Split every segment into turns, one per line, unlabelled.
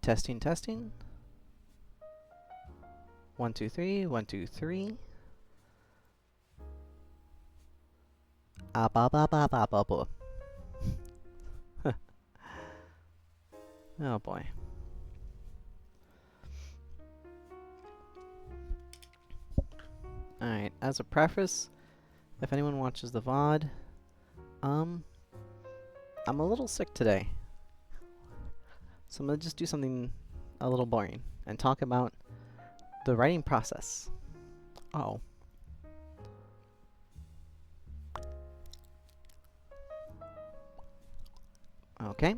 Testing, testing. 1, 2, 3, 1, 2, 3. Ah, ba, ba, ba, ba, ba, ba. Oh boy. Alright, as a preface, if anyone watches the VOD, I'm a little sick today. So I'm gonna just do something a little boring and talk about the writing process. Oh. Okay.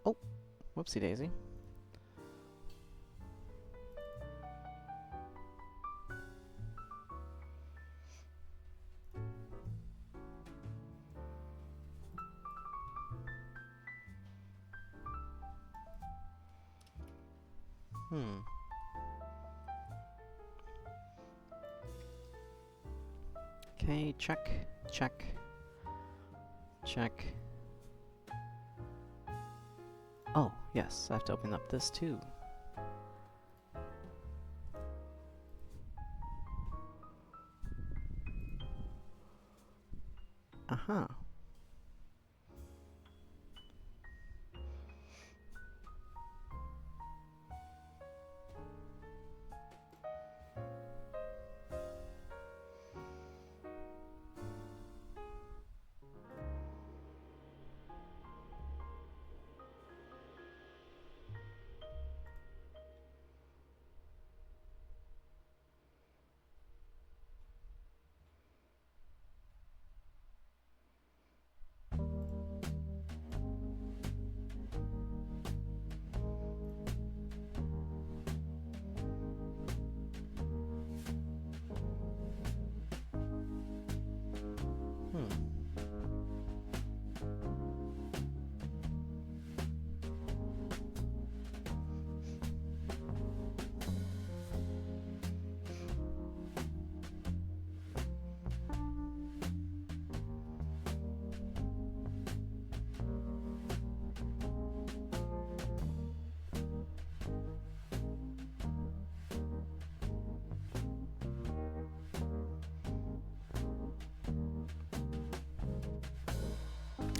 Oh, whoopsie daisy. Okay, check, check, check. Oh, yes, I have to open up this too. Uh-huh.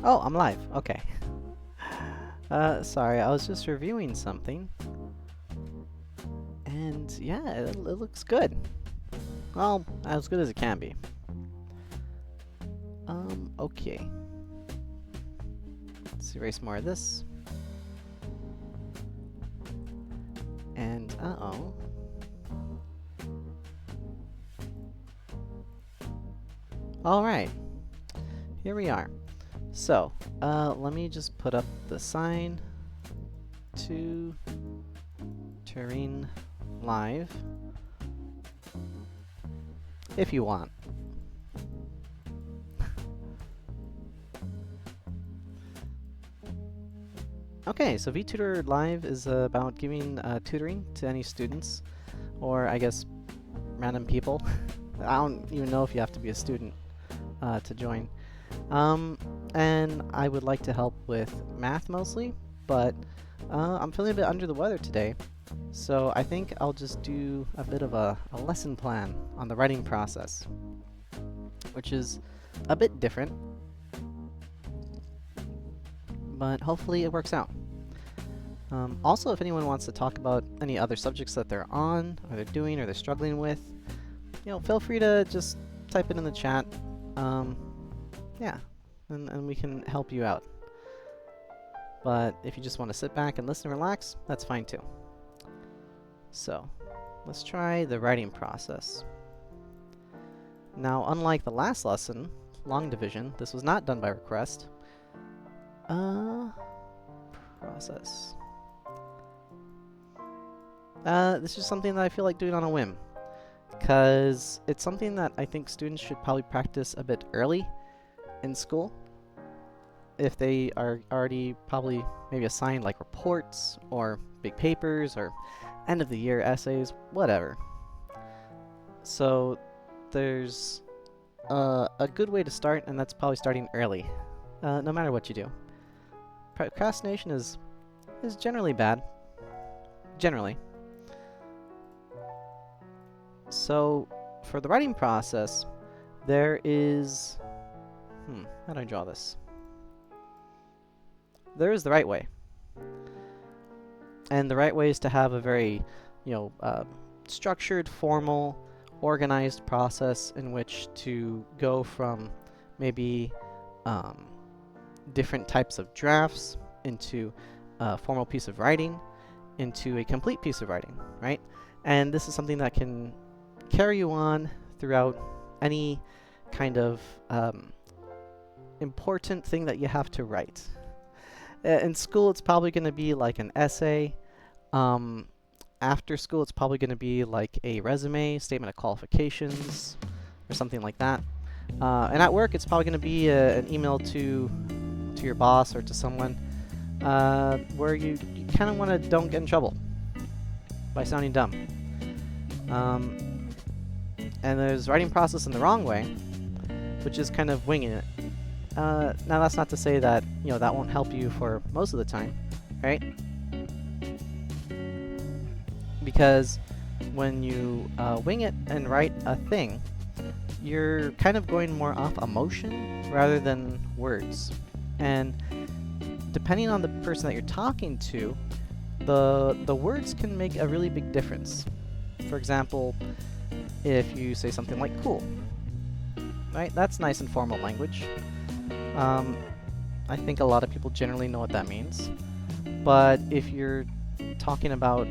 Oh, I'm live. Okay. Sorry, I was just reviewing something. And yeah, it looks good. Well, as good as it can be. Okay. Let's erase more of this. And, uh-oh. Alright. Here we are. So, let me just put up the sign. Tutoring live. If you want. Okay, so VTutor Live is about giving tutoring to any students, or I guess random people. I don't even know if you have to be a student to join. And I would like to help with math mostly, but I'm feeling a bit under the weather today, so I think I'll just do a bit of a lesson plan on the writing process, which is a bit different, but hopefully it works out. Also, if anyone wants to talk about any other subjects that they're on, or they're doing, or they're struggling with, you know, feel free to just type it in the chat. Yeah, and we can help you out. But if you just want to sit back and listen and relax, that's fine too. So, let's try the writing process. Now, unlike the last lesson, long division, this was not done by request. This is something that I feel like doing on a whim. because it's something that I think students should probably practice a bit early in school if they are already probably maybe assigned like reports or big papers or end of the year essays, whatever. So there's a good way to start, and that's probably starting early, no matter what you do. Procrastination is generally bad. Generally. So for the writing process, there is... how do I draw this? There is the right way. And the right way is to have a very, structured, formal, organized process in which to go from maybe different types of drafts into a formal piece of writing, into a complete piece of writing, right? And this is something that can carry you on throughout any kind of important thing that you have to write. In school, it's probably going to be like an essay. After school, it's probably going to be like a resume, statement of qualifications, or something like that. And at work, it's probably going to be an email to your boss or to someone where you kind of want to don't get in trouble by sounding dumb. And there's writing process in the wrong way, which is kind of winging it. Now that's not to say that that won't help you for most of the time, right? Because when you wing it and write a thing, you're kind of going more off emotion rather than words. And depending on the person that you're talking to, the words can make a really big difference. For example, if you say something like cool, right? That's nice and formal language. I think a lot of people generally know what that means. But if you're talking about,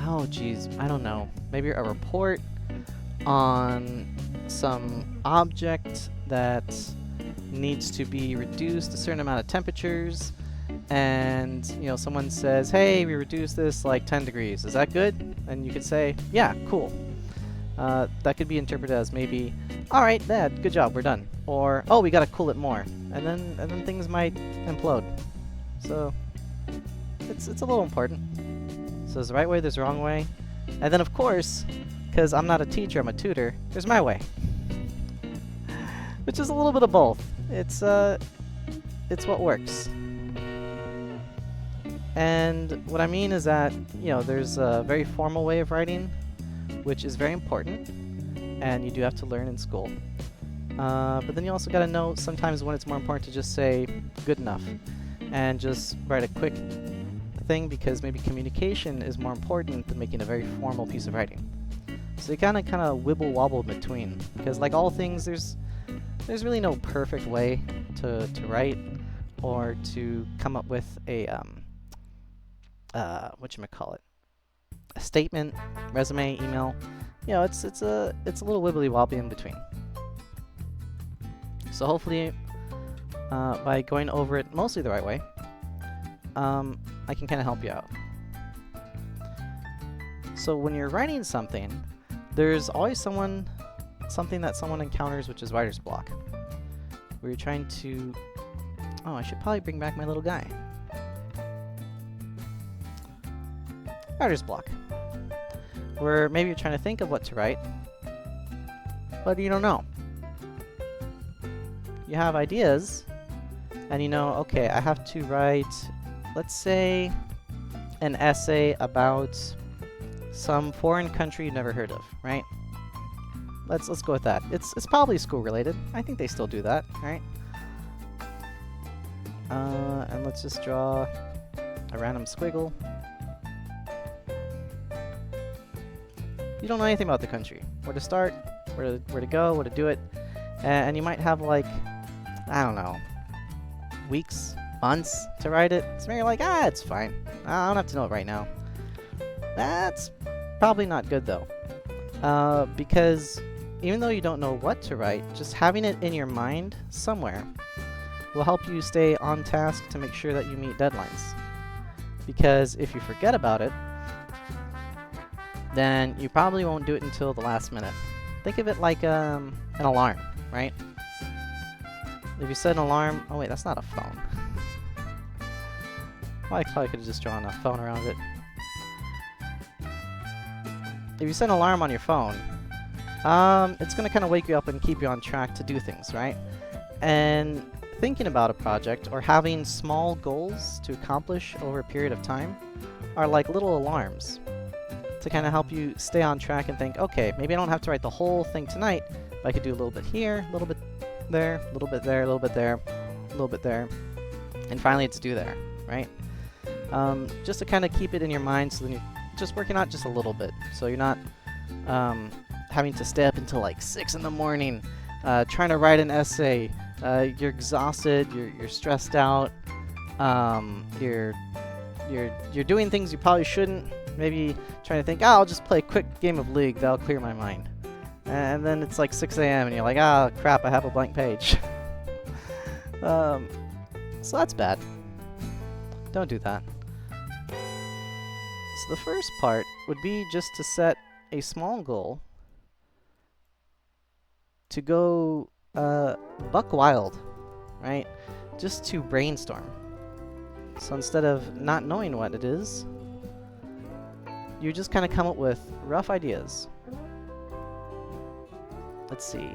oh geez, I don't know, maybe a report on some object that needs to be reduced a certain amount of temperatures, and someone says, hey, we reduced this like 10 degrees, is that good? And you could say, yeah, cool. That could be interpreted as maybe, all right, Dad, good job, we're done. Or, oh, we gotta cool it more, and then things might implode. So it's a little important. So there's the right way, there's the wrong way, and then of course, because I'm not a teacher, I'm a tutor, there's my way, which is a little bit of both. It's what works. And what I mean is that there's a very formal way of writing, which is very important, and you do have to learn in school. But then you also got to know sometimes when it's more important to just say good enough and just write a quick thing, because maybe communication is more important than making a very formal piece of writing. So you kind of wibble wobble in between, because like all things, there's really no perfect way to write or to come up with a whatchamacallit, a statement, resume, email. It's a little wibbly wobbly in between. So hopefully, by going over it mostly the right way, I can kind of help you out. So when you're writing something, there's always something that someone encounters, which is writer's block, where you're trying to... Oh, I should probably bring back my little guy. Writer's block, where maybe you're trying to think of what to write, but you don't know. You have ideas, and okay, I have to write, let's say, an essay about some foreign country you've never heard of, right? Let's go with that. It's probably school related. I think they still do that, right? And let's just draw a random squiggle. You don't know anything about the country. Where to start, where to go, where to do it. And you might have like, I don't know, weeks, months to write it. So you're like, it's fine. I don't have to know it right now. That's probably not good though. Because even though you don't know what to write, just having it in your mind somewhere will help you stay on task to make sure that you meet deadlines. Because if you forget about it, then you probably won't do it until the last minute. Think of it like an alarm, right? If you set an alarm... Oh wait, that's not a phone. Well, I probably could have just drawn a phone around it. If you set an alarm on your phone, it's going to kind of wake you up and keep you on track to do things, right? And thinking about a project or having small goals to accomplish over a period of time are like little alarms to kind of help you stay on track and think, okay, maybe I don't have to write the whole thing tonight, but I could do a little bit here, a little bit there, a little bit there, a little bit there, a little bit there, and finally it's due there, right? Just to kind of keep it in your mind so then you're just working out just a little bit, so you're not having to stay up until like 6 in the morning trying to write an essay. You're exhausted, you're stressed out, you're doing things you probably shouldn't, maybe trying to think, oh, I'll just play a quick game of League, that'll clear my mind. And then it's like 6 a.m. and you're like, ah, crap, I have a blank page. So that's bad. Don't do that. So the first part would be just to set a small goal to go buck wild, right? Just to brainstorm. So instead of not knowing what it is, you just kind of come up with rough ideas. Let's see.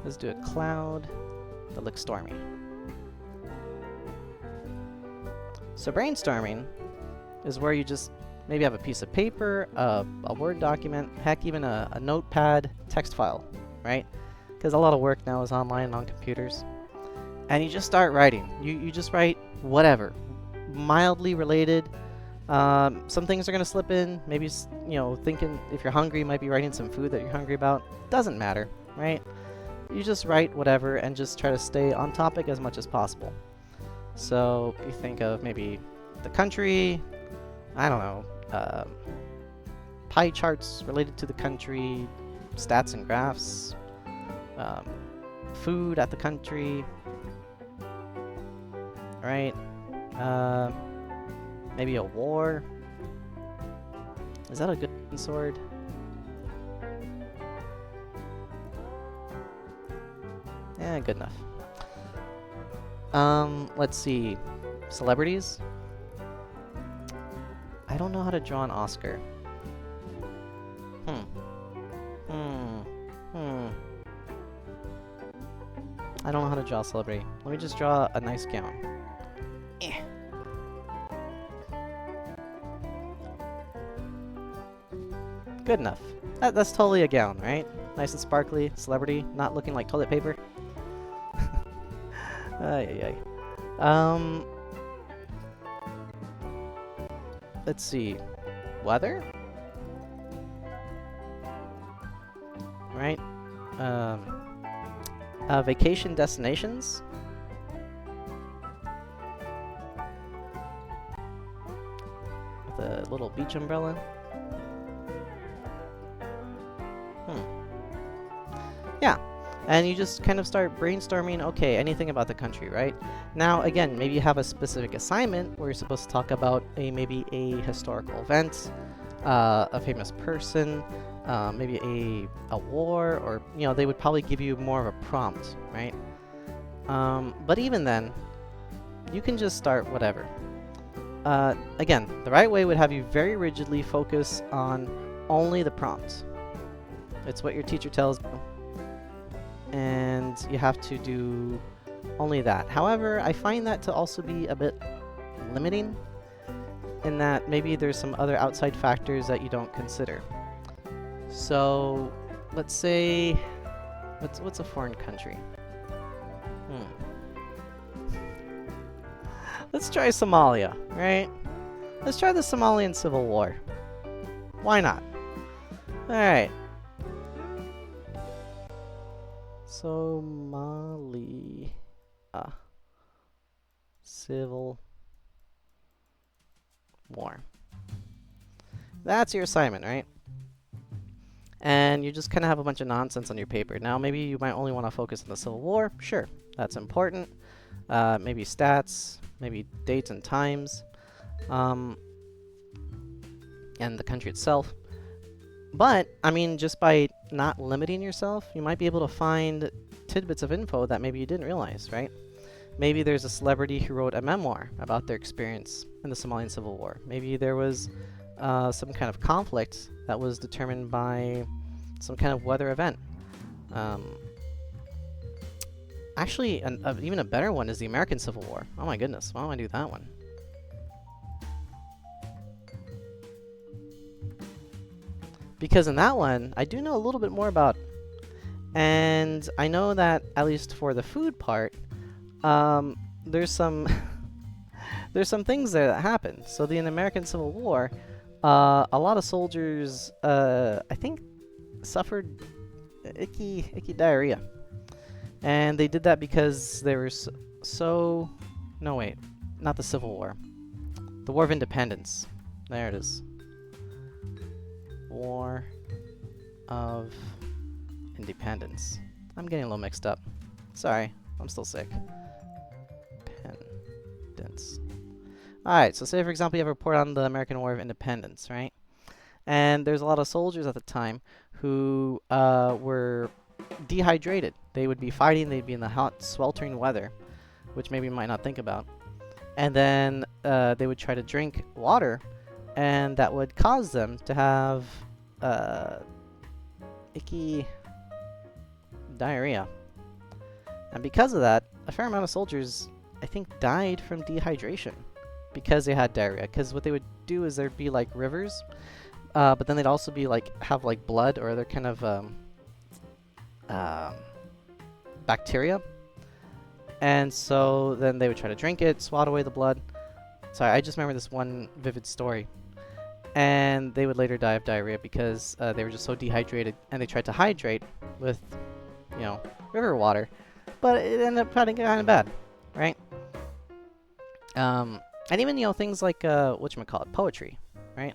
Let's do a cloud that looks stormy. So brainstorming is where you just maybe have a piece of paper, a Word document, heck, even a notepad text file, right? Because a lot of work now is online on computers. And you just start writing. You just write whatever, mildly related. Some things are going to slip in. Maybe, you know, thinking if you're hungry, you might be writing some food that you're hungry about. Doesn't matter, right? You just write whatever and just try to stay on topic as much as possible. So you think of maybe the country, I don't know, pie charts related to the country, stats and graphs, food at the country, right? Maybe a war. Is that a good sword? Yeah, good enough. Let's see. Celebrities? I don't know how to draw an Oscar. I don't know how to draw a celebrity. Let me just draw a nice gown. Eh. Good enough. That's totally a gown, right? Nice and sparkly, celebrity, not looking like toilet paper. Ay. Let's see. Weather? Right? Vacation destinations? With a little beach umbrella? Yeah. And you just kind of start brainstorming, okay, anything about the country, right? Now, again, maybe you have a specific assignment where you're supposed to talk about maybe a historical event, a famous person, maybe a war, or, you know, they would probably give you more of a prompt, right? But even then, you can just start whatever. Again, the right way would have you very rigidly focus on only the prompt. It's what your teacher tells you. And you have to do only that. However, I find that to also be a bit limiting in that maybe there's some other outside factors that you don't consider. So, let's say, what's a foreign country? Let's try Somalia, right? Let's try the Somalian Civil War. Why not? Alright. Somalia Civil War. That's your assignment, right? And you just kind of have a bunch of nonsense on your paper. Now, maybe you might only want to focus on the Civil War. Sure, that's important. Maybe stats, maybe dates and times. and the country itself. But, I mean, just by not limiting yourself, you might be able to find tidbits of info that maybe you didn't realize, right? Maybe there's a celebrity who wrote a memoir about their experience in the Somalian Civil War. Maybe there was some kind of conflict that was determined by some kind of weather event. Actually, even a better one is the American Civil War. Oh my goodness, why don't I do that one? Because in that one, I do know a little bit more about. And I know that, at least for the food part, there's some there's some things there that happen. So in the American Civil War, a lot of soldiers, I think, suffered icky diarrhea. And they did that because they were no, wait, not the Civil War. The War of Independence. There it is. War of Independence. I'm getting a little mixed up. Sorry, I'm still sick. Independence. Alright, so say for example you have a report on the American War of Independence, right? And there's a lot of soldiers at the time who were dehydrated. They would be fighting, they'd be in the hot, sweltering weather, which maybe you might not think about. And then they would try to drink water, and that would cause them to have icky diarrhea. And because of that, a fair amount of soldiers, I think, died from dehydration because they had diarrhea. Because what they would do is there'd be like rivers, but then they'd also be like have like blood or other kind of bacteria. And so then they would try to drink it, swat away the blood. Sorry, I just remember this one vivid story. And they would later die of diarrhea because they were just so dehydrated, and they tried to hydrate with, you know, river water, but it ended up getting kind of bad, right? And even, you know, things like whatchamacallit, poetry, right?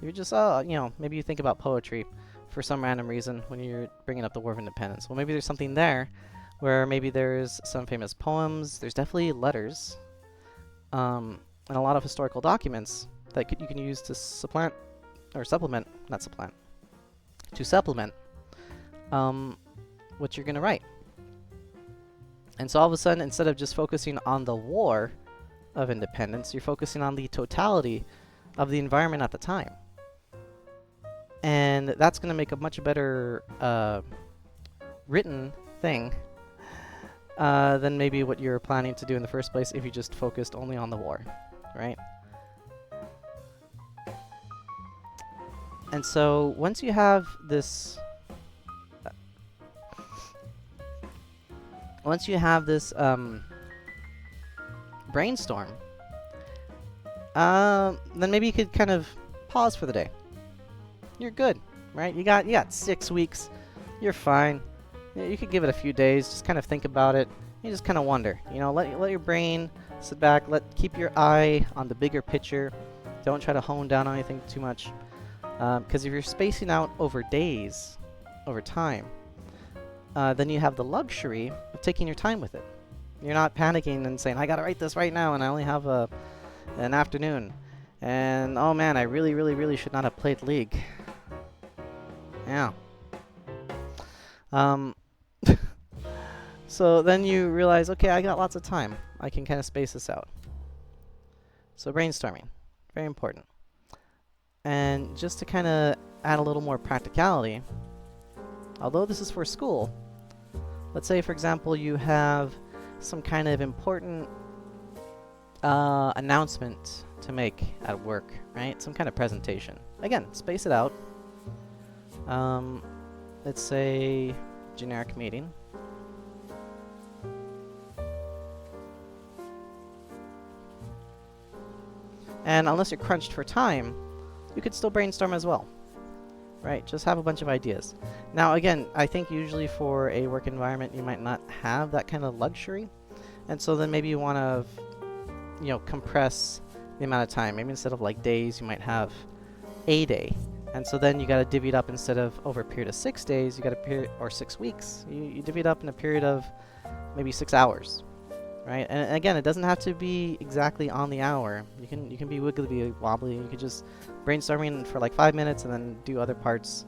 You're just, you know, maybe you think about poetry for some random reason when you're bringing up the War of Independence. Well, maybe there's something there where maybe there's some famous poems. There's definitely letters. And a lot of historical documents that you can use to supplement what you're going to write. And so all of a sudden, instead of just focusing on the War of Independence, you're focusing on the totality of the environment at the time. And that's going to make a much better written thing than maybe what you're planning to do in the first place if you just focused only on the war, right? And so once you have this brainstorm, then maybe you could kind of pause for the day. You're good, right? You got 6 weeks. You're fine. You could give it a few days, just kind of think about it. You just kind of wonder, you know, let your brain sit back, keep your eye on the bigger picture. Don't try to hone down on anything too much, because if you're spacing out over days, over time, then you have the luxury of taking your time with it. You're not panicking and saying, I gotta write this right now and I only have an afternoon, and oh man, I really should not have played League. Yeah. So then you realize, okay, I got lots of time. I can kind of space this out. So brainstorming, very important. And just to kind of add a little more practicality, although this is for school, let's say, for example, you have some kind of important announcement to make at work, right? Some kind of presentation. Again, space it out. Let's say generic meeting. And unless you're crunched for time, you could still brainstorm as well, right? Just have a bunch of ideas. Now, again, I think usually for a work environment, you might not have that kind of luxury. And so then maybe you want to, you know, compress the amount of time. Maybe instead of like days, you might have a day. And so then you got to divvy it up instead of over a period of 6 days, you got a period, or 6 weeks. You divvy it up in a period of maybe 6 hours. right? And again, it doesn't have to be exactly on the hour. You can be wiggly wobbly. You could just brainstorming for like 5 minutes and then do other parts.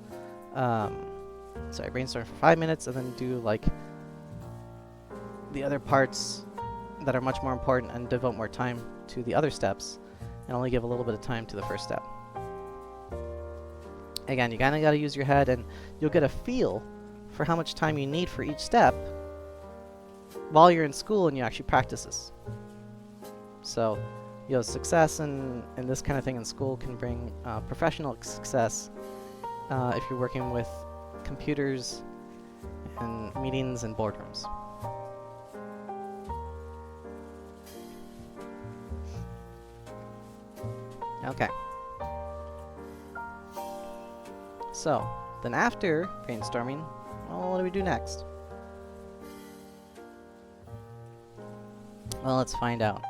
Brainstorm for 5 minutes and then do like the other parts that are much more important and devote more time to the other steps and only give a little bit of time to the first step. Again, you kind of got to use your head, and you'll get a feel for how much time you need for each step while you're in school and you actually practice this. So, you know, success in this kind of thing in school can bring professional success if you're working with computers and meetings and boardrooms. Okay. So, then after brainstorming, well, what do we do next? Well, let's find out.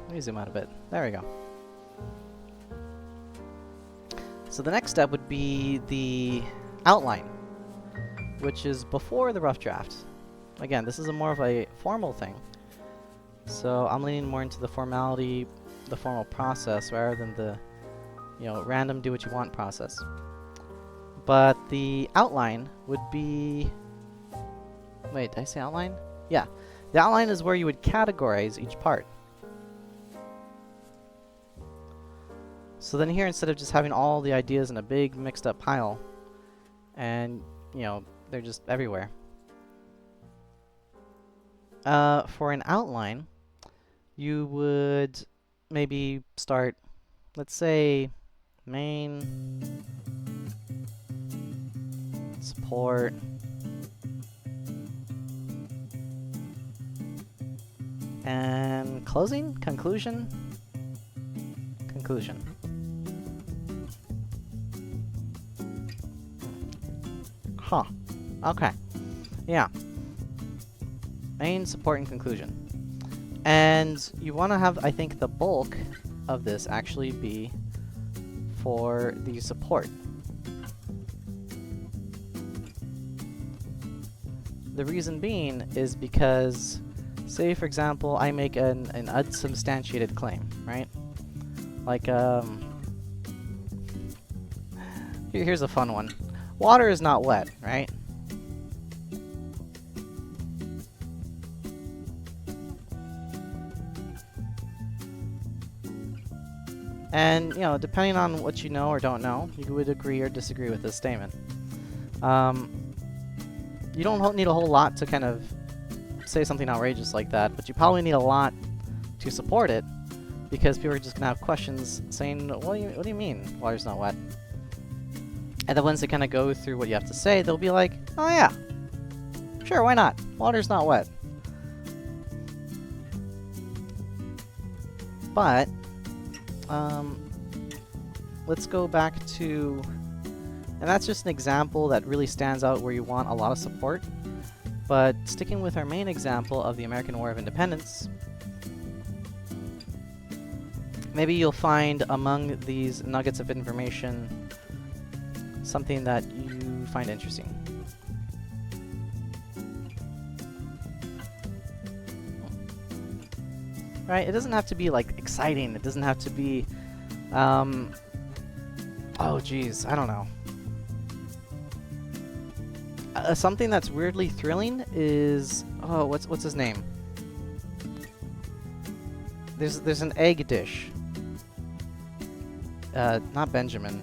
Let me zoom out a bit. There we go. So the next step would be the outline, which is before the rough draft. Again, this is more of a formal thing. So I'm leaning more into the formality, the formal process, rather than the, you know, random do what you want process. But the outline would be... Wait, did I say outline? Yeah. The outline is where you would categorize each part. So then here, instead of just having all the ideas in a big mixed up pile, and, you know, they're just everywhere. For an outline, you would maybe start, let's say, main, support, and closing, conclusion, conclusion. Huh. Okay. Yeah. Main, support, and conclusion. And you want to have, I think, the bulk of this actually be for the support. The reason being is because, say for example, I make an unsubstantiated claim, right? Like, here's a fun one. Water is not wet, right? And, you know, depending on what you know or don't know, you would agree or disagree with this statement. You don't need a whole lot to kind of say something outrageous like that, but you probably need a lot to support it, because people are just going to have questions saying, what do you mean water's not wet? And then once they kind of go through what you have to say, they'll be like, oh yeah, sure, why not? Water's not wet. But, let's go back to, and that's just an example that really stands out where you want a lot of support. But sticking with our main example of the American War of Independence, maybe you'll find among these nuggets of information something that you find interesting. Right? It doesn't have to be like exciting. It doesn't have to be, oh geez, I don't know. Something that's weirdly thrilling is, oh, what's his name? There's an egg dish. Not Benjamin.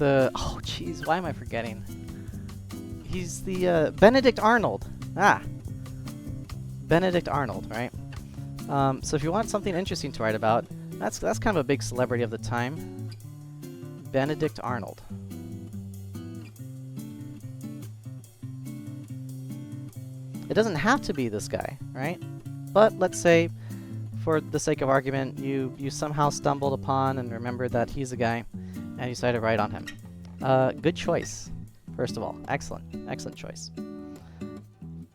Oh jeez, why am I forgetting? He's the Benedict Arnold. Benedict Arnold, right? So if you want something interesting to write about, that's kind of a big celebrity of the time. Benedict Arnold. It doesn't have to be this guy, right? But let's say, for the sake of argument, you somehow stumbled upon and remembered that he's a guy, and you decided to write on him. Good choice, first of all. Excellent choice.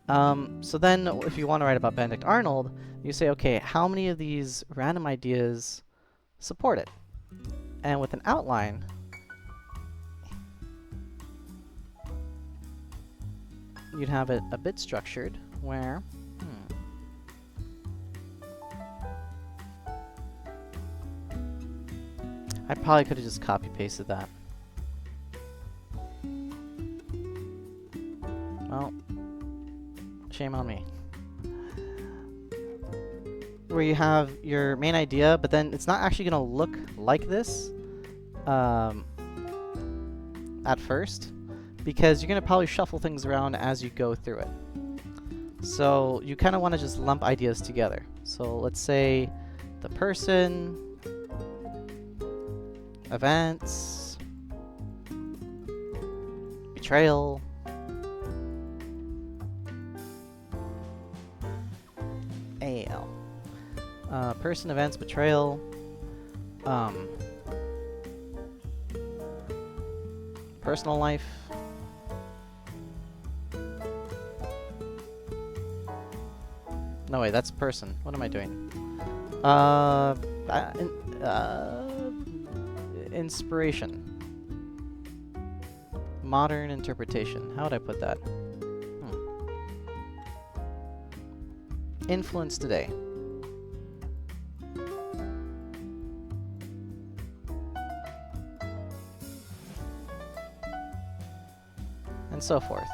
So then, if you want to write about Benedict Arnold, you say, okay, how many of these random ideas support it? And with an outline, you'd have it a bit structured, where, I probably could have just copy-pasted that. Well, shame on me. Where you have your main idea, but then it's not actually going to look like this at first, because you're going to probably shuffle things around as you go through it. So you kind of want to just lump ideas together. So let's say the person, events, betrayal, AL. Person, events, betrayal, personal life, no wait, that's person. What am I doing? Inspiration. Modern interpretation. How would I put that? Influence today. And so forth.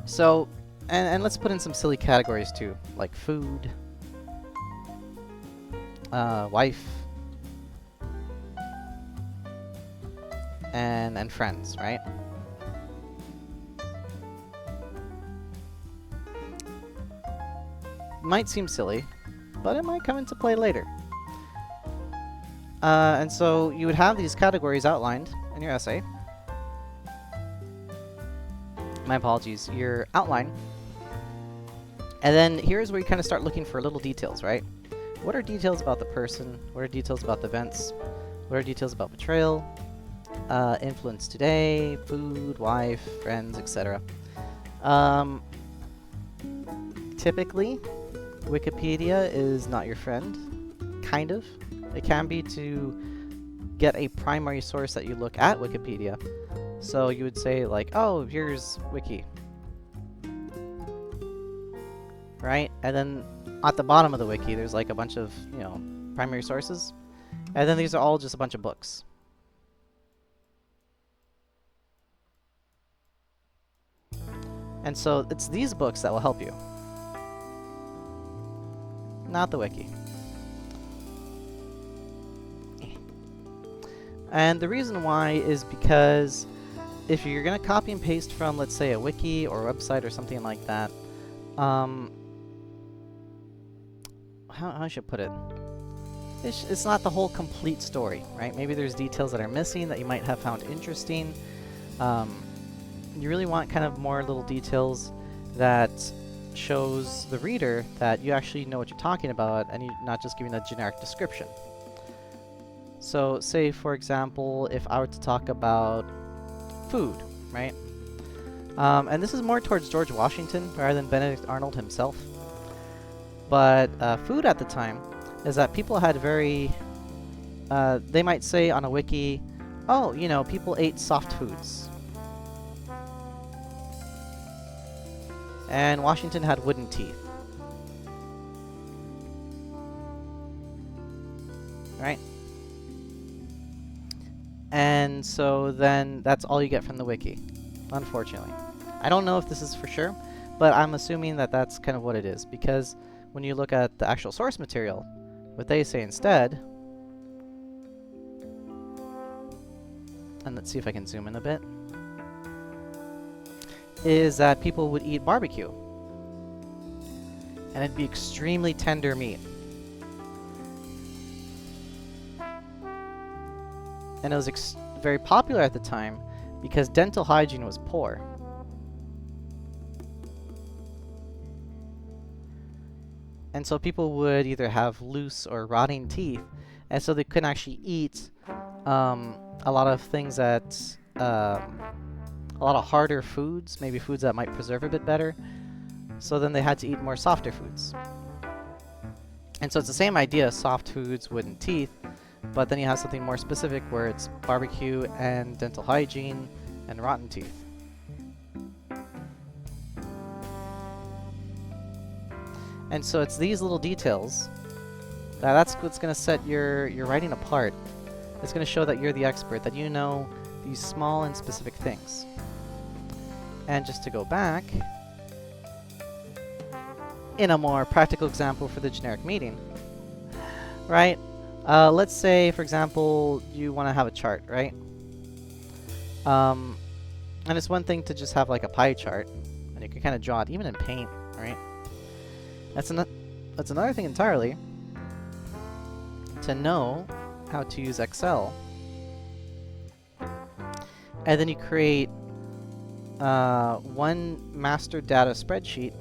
So, and let's put in some silly categories too, like food, wife, and friends, right? Might seem silly, but it might come into play later. And so you would have these categories outlined in your essay. My apologies, your outline. And then here's where you kind of start looking for little details, right? What are details about the person? What are details about the events? What are details about betrayal? Influence today, food, wife, friends, etc. Typically, Wikipedia is not your friend. Kind of. It can be to get a primary source that you look at Wikipedia. So you would say like, oh, here's Wiki. Right? And then at the bottom of the Wiki, there's like a bunch of, primary sources. And then these are all just a bunch of books. And so it's these books that will help you. Not the Wiki. And the reason why is because if you're going to copy and paste from, let's say, a wiki or a website or something like that, how should I put it? It's not the whole complete story, right? Maybe there's details that are missing that you might have found interesting. You really want kind of more little details that shows the reader that you actually know what you're talking about and you're not just giving a generic description. So say, for example, if I were to talk about food, right? And this is more towards George Washington rather than Benedict Arnold himself. But food at the time is that people had very, they might say on a wiki, oh, people ate soft foods. And Washington had wooden teeth. Right? And so then that's all you get from the wiki, unfortunately. I don't know if this is for sure, but I'm assuming that that's kind of what it is, because when you look at the actual source material, what they say instead, and let's see if I can zoom in a bit, is that people would eat barbecue. And it'd be extremely tender meat. And it was very popular at the time because dental hygiene was poor. And so people would either have loose or rotting teeth, and so they couldn't actually eat a lot of things that a lot of harder foods, maybe foods that might preserve a bit better. So then they had to eat more softer foods. And so it's the same idea, soft foods, wooden teeth, but then you have something more specific where it's barbecue and dental hygiene and rotten teeth. And so it's these little details that's what's going to set your writing apart. It's going to show that you're the expert, that you know these small and specific things. And just to go back, in a more practical example for the generic meeting, right? Let's say, for example, you want to have a chart, right? And it's one thing to just have like a pie chart, and you can kind of draw it even in paint, right? That's another thing entirely to know how to use Excel. And then you create one master data spreadsheet,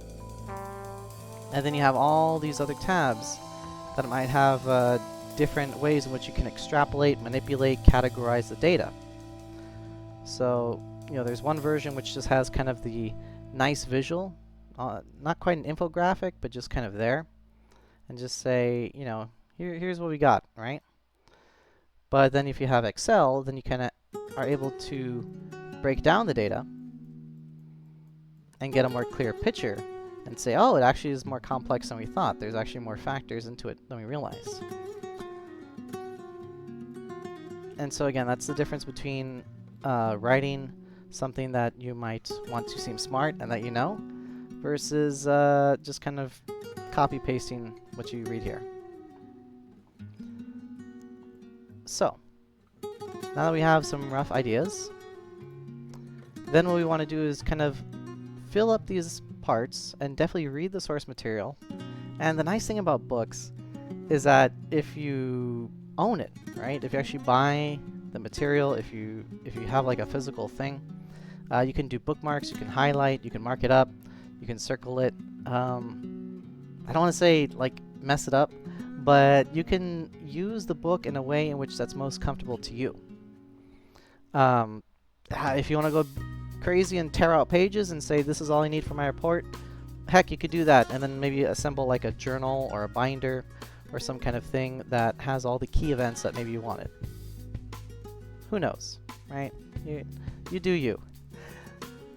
and then you have all these other tabs that might have different ways in which you can extrapolate, manipulate, categorize the data. So, you know, there's one version which just has kind of the nice visual, not quite an infographic, but just kind of there, and just say, you know, here's what we got, right? But then if you have Excel, then you kind of are able to break down the data and get a more clear picture and say, oh, it actually is more complex than we thought. There's actually more factors into it than we realized. And so again, that's the difference between writing something that you might want to seem smart and that you know, versus just kind of copy-pasting what you read here. So, now that we have some rough ideas, then what we want to do is kind of fill up these parts and definitely read the source material. And the nice thing about books is that if you own it, right? If you actually buy the material, if you have like a physical thing, you can do bookmarks, you can highlight, you can mark it up, you can circle it. I don't want to say like mess it up, but you can use the book in a way in which that's most comfortable to you. If you want to go crazy and tear out pages and say this is all I need for my report, heck, you could do that, and then maybe assemble like a journal or a binder or some kind of thing that has all the key events that maybe you wanted. Who knows, right? You do you.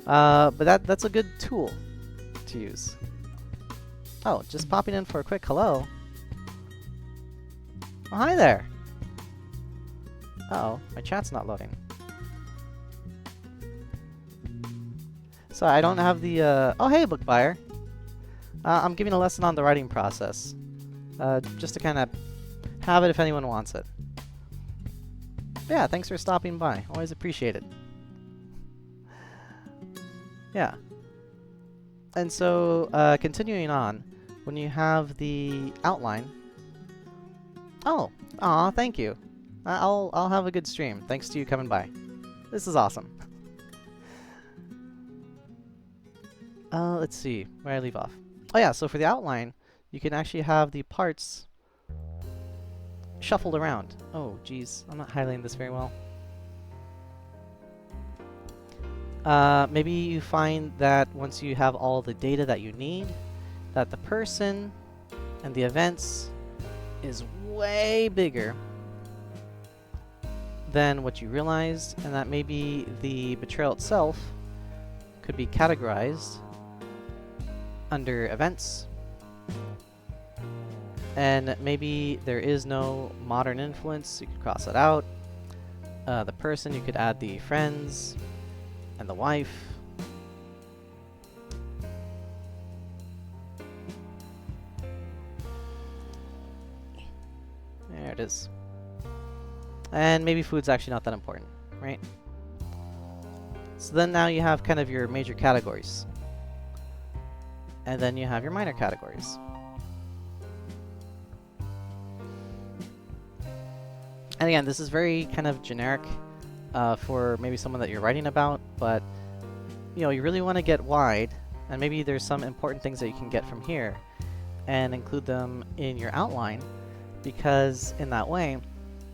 But that's a good tool to use. Oh, just popping in for a quick hello. Oh, hi there. Uh-oh, my chat's not loading. So I don't have the, oh hey, book buyer. I'm giving a lesson on the writing process. Just to kind of have it if anyone wants it. Yeah, thanks for stopping by. Always appreciate it. Yeah. And so, continuing on, when you have the outline... Oh, aw, thank you. I'll have a good stream, thanks to you coming by. This is awesome. Let's see, where I leave off. Oh yeah, so for the outline, you can actually have the parts shuffled around. Oh, geez, I'm not highlighting this very well. Maybe you find that once you have all the data that you need, that the person and the events is way bigger than what you realized, and that maybe the betrayal itself could be categorized under events, and maybe there is no modern influence, you could cross that out. The person, you could add the friends and the wife. There it is. And maybe food's actually not that important, right? So then now you have kind of your major categories. And then you have your minor categories. And again, this is very kind of generic for maybe someone that you're writing about, but you know, you really want to get wide, and maybe there's some important things that you can get from here and include them in your outline, because in that way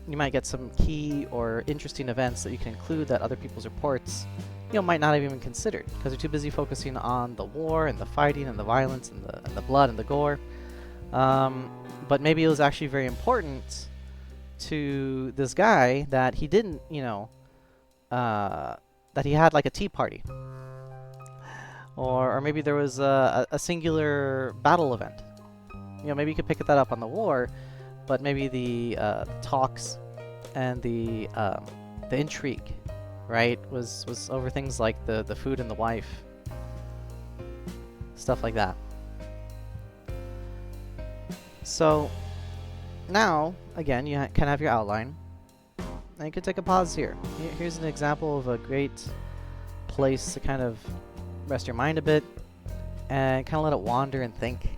you might get some key or interesting events that you can include that other people's reports might not have even considered because they're too busy focusing on the war and the fighting and the violence and the blood and the gore. But maybe it was actually very important to this guy that he didn't, that he had like a tea party. Or maybe there was a singular battle event. Maybe you could pick that up on the war, but maybe the talks and the intrigue, right, was over things like the food and the wife, stuff like that. So now, again, you can have your outline, and you can take a pause here. Here's an example of a great place to kind of rest your mind a bit and kind of let it wander and think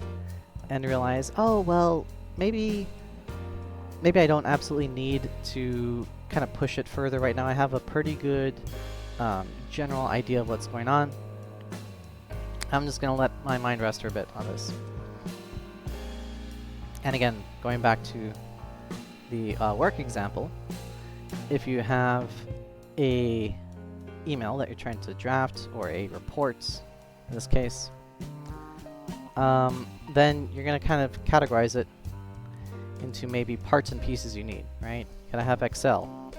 and realize, oh, well, maybe I don't absolutely need to kind of push it further right now. I have a pretty good general idea of what's going on. I'm just going to let my mind rest for a bit on this. And again, going back to the work example, if you have a email that you're trying to draft, or a report in this case, then you're going to kind of categorize it into maybe parts and pieces you need, right? You gotta have Excel.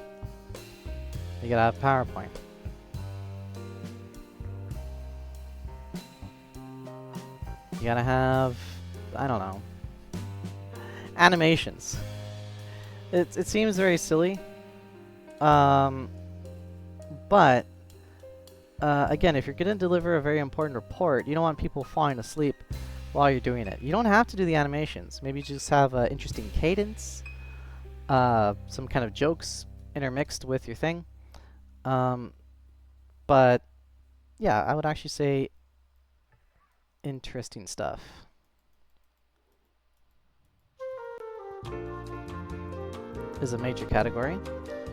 You gotta have PowerPoint. You gotta have, I don't know, animations. It seems very silly, but again, if you're gonna deliver a very important report, you don't want people falling asleep while you're doing it. You don't have to do the animations. Maybe you just have an interesting cadence, some kind of jokes intermixed with your thing. But yeah, I would actually say interesting stuff is a major category.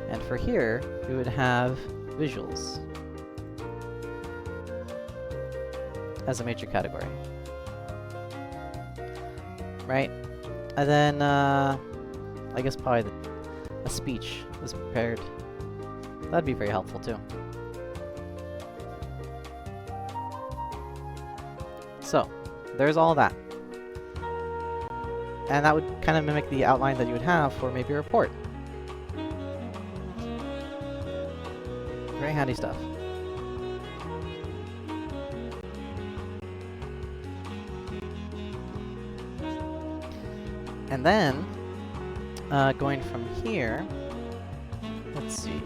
And for here, we would have visuals as a major category. Right? And then, I guess probably a speech is prepared. That'd be very helpful too. So, there's all that. And that would kind of mimic the outline that you would have for maybe a report. Very handy stuff. And then, going from here, let's see.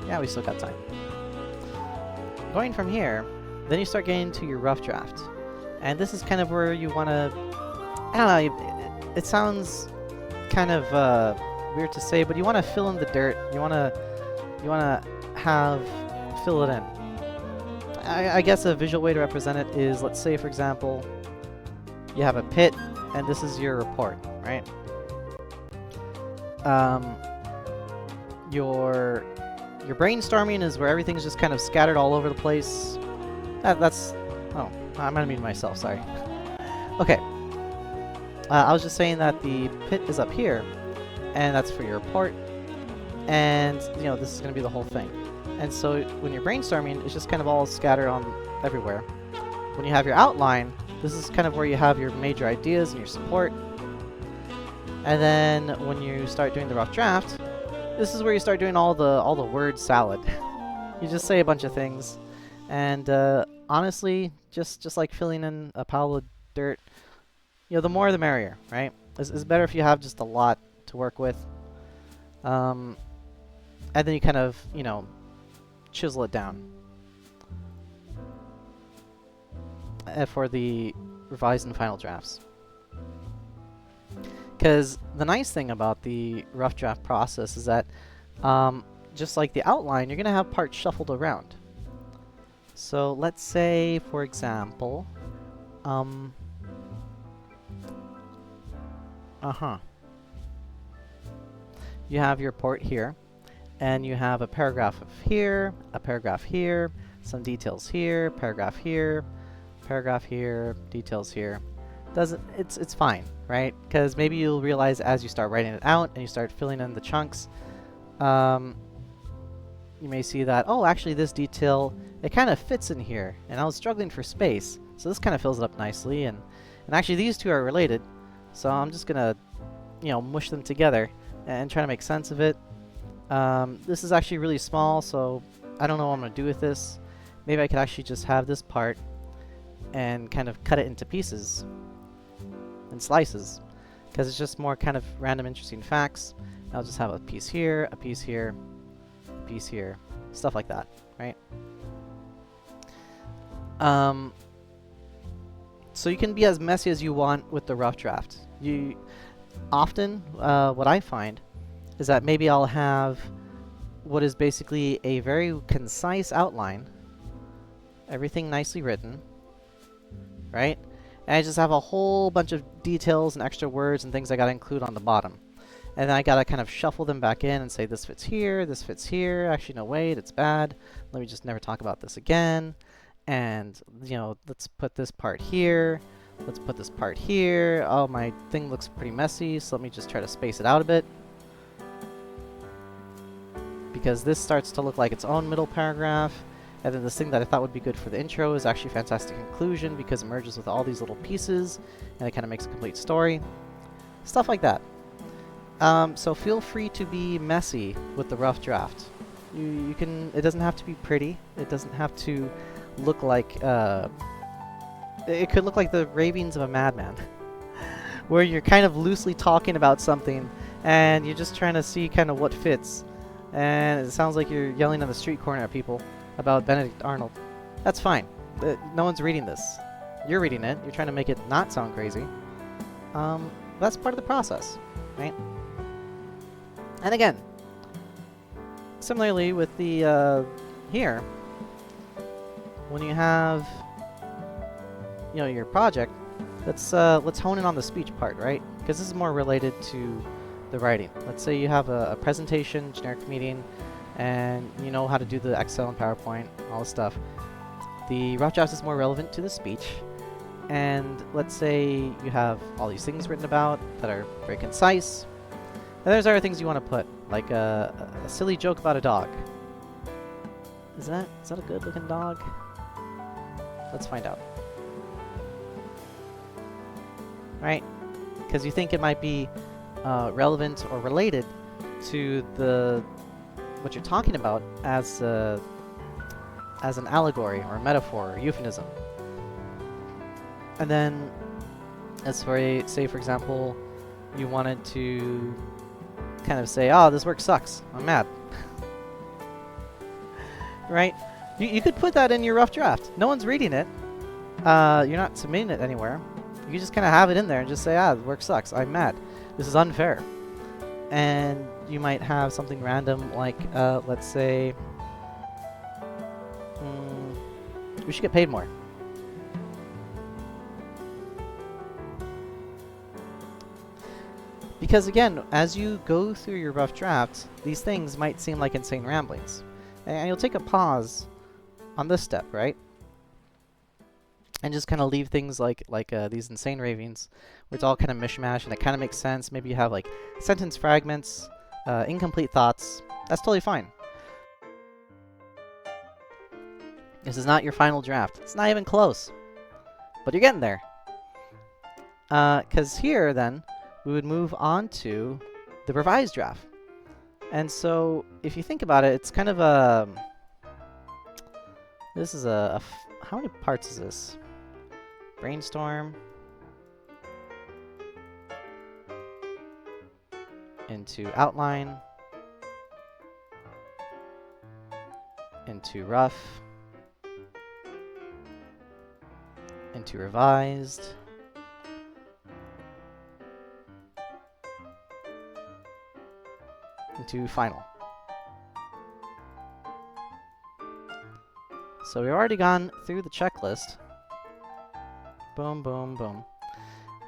Yeah, we still got time. Going from here, then you start getting to your rough draft. And this is kind of where you want to, I don't know, it sounds kind of weird to say, but you want to fill in the dirt. You want to fill it in. I guess a visual way to represent it is, let's say, for example, you have a pit, and this is your report, right? Your brainstorming is where everything's just kind of scattered all over the place. Oh, I'm gonna mute myself, sorry. Okay. I was just saying that the pit is up here, and that's for your report. And, this is gonna be the whole thing. And so when you're brainstorming, it's just kind of all scattered on everywhere. When you have your outline, this is kind of where you have your major ideas and your support. And then when you start doing the rough draft, this is where you start doing all the word salad. You just say a bunch of things, and honestly, just like filling in a pile of dirt, the more the merrier, right? It's better if you have just a lot to work with, and then you kind of chisel it down for the revised and final drafts. Because the nice thing about the rough draft process is that, just like the outline, you're going to have parts shuffled around. So let's say, for example, you have your report here, and you have a paragraph here, a paragraph here, some details here, paragraph here, details here. It's fine, right? Because maybe you'll realize as you start writing it out and you start filling in the chunks, you may see that, oh, actually this detail, it kind of fits in here, and I was struggling for space, so this kind of fills it up nicely, and actually these two are related, so I'm just gonna, you know, mush them together and try to make sense of it. This is actually really small, so I don't know what I'm gonna do with this. Maybe I could actually just have this part and kind of cut it into pieces and slices, because it's just more kind of random interesting facts. I'll just have a piece here, a piece here, a piece here, stuff like that, right? So you can be as messy as you want with the rough draft. You often, what I find is that maybe I'll have what is basically a very concise outline, everything nicely written, right? And I just have a whole bunch of details and extra words and things I gotta include on the bottom. And then I gotta kind of shuffle them back in and say this fits here, actually no wait, it's bad, let me just never talk about this again. And, you know, let's put this part here, let's put this part here. Oh, my thing looks pretty messy, so let me just try to space it out a bit. Because this starts to look like its own middle paragraph. And then this thing that I thought would be good for the intro is actually fantastic conclusion because it merges with all these little pieces and it kind of makes a complete story. Stuff like that. So feel free to be messy with the rough draft. You can, it doesn't have to be pretty. It doesn't have to look like, it could look like the ravings of a madman. Where you're kind of loosely talking about something and you're just trying to see kind of what fits. And it sounds like you're yelling on the street corner at people about Benedict Arnold. That's fine. No one's reading this. You're reading it. You're trying to make it not sound crazy. That's part of the process, right? And again, similarly with the here, when you have, you know, your project, let's hone in on the speech part, right? Because this is more related to the writing. Let's say you have a presentation, generic meeting, and you know how to do the Excel and PowerPoint, all this stuff. The rough draft is more relevant to the speech, and let's say you have all these things written about that are very concise, and there's other things you want to put, like a silly joke about a dog. Is that a good looking dog? Let's find out. Right? Because you think it might be relevant or related to what you're talking about as an allegory or a metaphor or euphemism. And then, as for say for example, you wanted to kind of say, "Oh, this work sucks. I'm mad." Right? You could put that in your rough draft. No one's reading it. You're not submitting it anywhere. You just kind of have it in there and just say, "Ah, the work sucks. I'm mad. This is unfair." And you might have something random like, let's say, we should get paid more. Because again, as you go through your rough drafts, these things might seem like insane ramblings. And you'll take a pause on this step, right? And just kind of leave things like these insane ravings, where it's all kind of mishmash and it kind of makes sense. Maybe you have like sentence fragments, incomplete thoughts. That's totally fine. This is not your final draft. It's not even close. But you're getting there. Because here, then, we would move on to the revised draft. And so, if you think about it, it's kind of a... This is how many parts is this? Brainstorm. Into outline. Into rough. Into revised. Into final. So we've already gone through the checklist. Boom, boom, boom.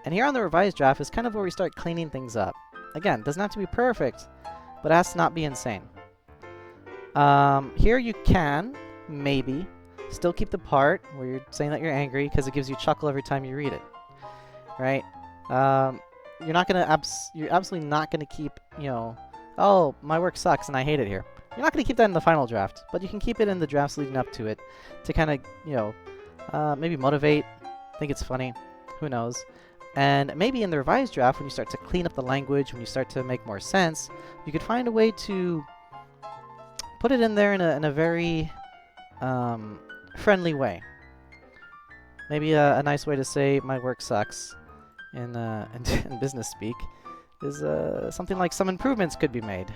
And here on the revised draft is kind of where we start cleaning things up. Again, doesn't have to be perfect, but it has to not be insane. Here you can, maybe, still keep the part where you're saying that you're angry because it gives you a chuckle every time you read it. Right? You're not gonna you're absolutely not gonna keep, you know, "Oh, my work sucks and I hate it here." You're not going to keep that in the final draft, but you can keep it in the drafts leading up to it to kind of, you know, maybe motivate, think it's funny, who knows. And maybe in the revised draft, when you start to clean up the language, when you start to make more sense, you could find a way to put it in there in a very friendly way. Maybe a nice way to say my work sucks in business speak is something like some improvements could be made.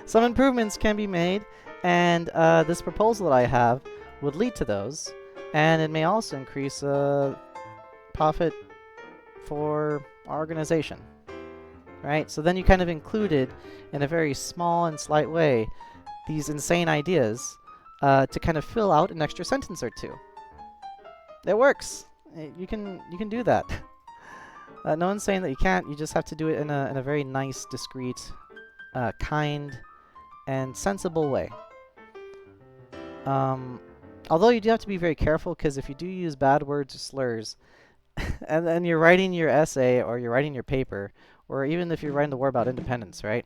Some improvements can be made, and this proposal that I have would lead to those, and it may also increase profit for our organization. Right? So then you kind of included, in a very small and slight way, these insane ideas to kind of fill out an extra sentence or two. It works. You can do that. No one's saying that you can't. You just have to do it in a very nice, discreet, kind, and sensible way. Although you do have to be very careful, because if you do use bad words or slurs, and then you're writing your essay or you're writing your paper, or even if you're writing the war about independence, right?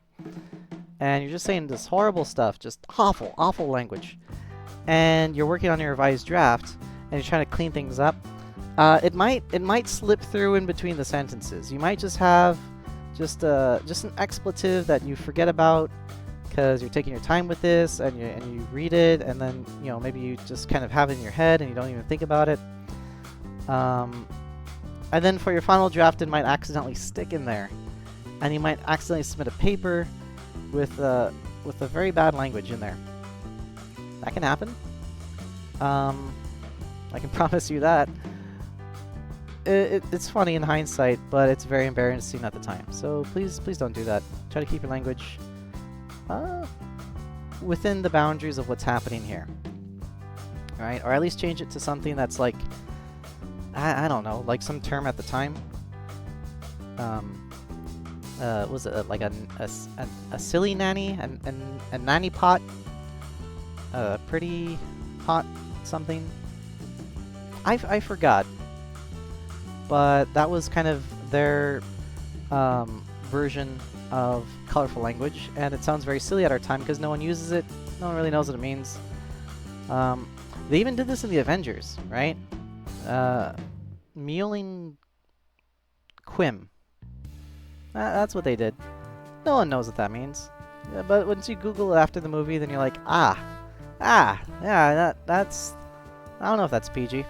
And you're just saying this horrible stuff, just awful, awful language, and you're working on your revised draft, and you're trying to clean things up, it might slip through in between the sentences. You might just have just an expletive that you forget about because you're taking your time with this, and you read it, and then maybe you just kind of have it in your head and you don't even think about it. And then for your final draft, it might accidentally stick in there, and you might accidentally submit a paper with a very bad language in there. That can happen. I can promise you that. It's funny in hindsight, but it's very embarrassing at the time. So please don't do that. Try to keep your language within the boundaries of what's happening here. All right, or at least change it to something that's like, I don't know, like some term at the time. Was it like a silly nanny, a nanny pot, pretty hot something? I forgot, but that was kind of their version of colorful language, and it sounds very silly at our time because no one uses it, no one really knows what it means. They even did this in the Avengers, right? Mewling Quim. That's what they did. No one knows what that means. Yeah, but once you Google it after the movie, then you're like, yeah, that's... I don't know if that's PG.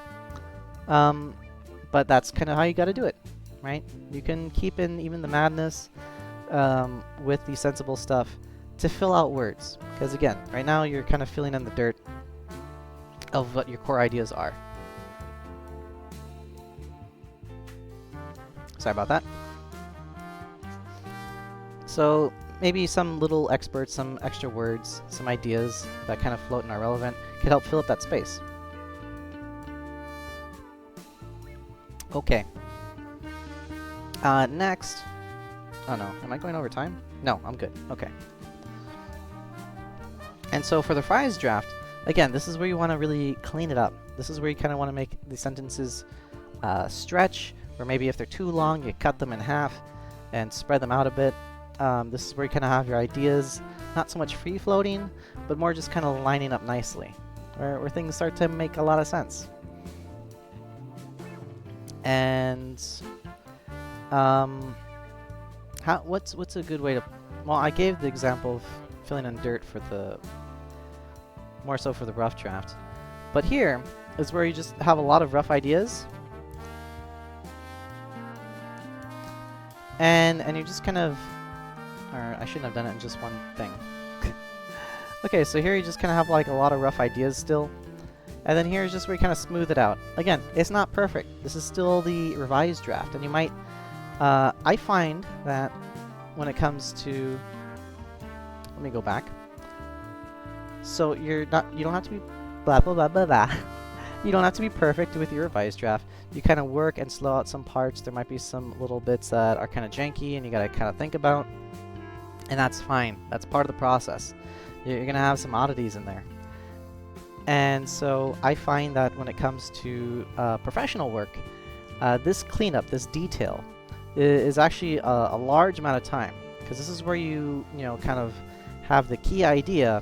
But that's kind of how you got to do it, right? You can keep in even the madness with the sensible stuff to fill out words. Because again, right now you're kind of filling in the dirt of what your core ideas are. Sorry about that. So maybe some little experts, some extra words, some ideas that kind of float and are relevant could help fill up that space. Okay. Next. Oh no, am I going over time? No, I'm good. Okay. And so for the fries draft, again, this is where you want to really clean it up. This is where you kind of want to make the sentences stretch, or maybe if they're too long, you cut them in half and spread them out a bit. This is where you kind of have your ideas, not so much free-floating, but more just kind of lining up nicely, where things start to make a lot of sense. And what's a good way to... Well, I gave the example of filling in dirt for the... more so for the rough draft. But here is where you just have a lot of rough ideas. And you just kind of... Or I shouldn't have done it in just one thing. Okay, so here you just kind of have like a lot of rough ideas still. And then here is just where you kind of smooth it out. Again, it's not perfect. This is still the revised draft. And you might... I find that when it comes to... Let me go back. So you don't have to be blah, blah, blah, blah, blah. You don't have to be perfect with your revised draft. You kind of work and slow out some parts. There might be some little bits that are kind of janky and you got to kind of think about. And that's fine. That's part of the process. You're going to have some oddities in there. And so I find that when it comes to professional work, this cleanup, this detail, is actually a large amount of time, because this is where you kind of have the key idea,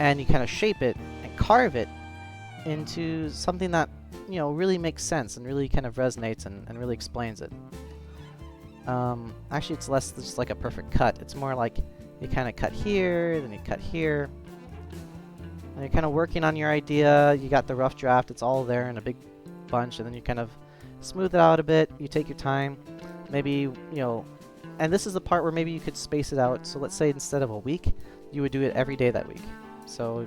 and you kind of shape it and carve it into something that really makes sense and really kind of resonates and really explains it. Actually, it's less just like a perfect cut. It's more like you kind of cut here, then you cut here, and you're kind of working on your idea. You got the rough draft, it's all there in a big bunch, and then you kind of smooth it out a bit. You take your time, maybe, and this is the part where maybe you could space it out. So let's say instead of a week, you would do it every day that week. So,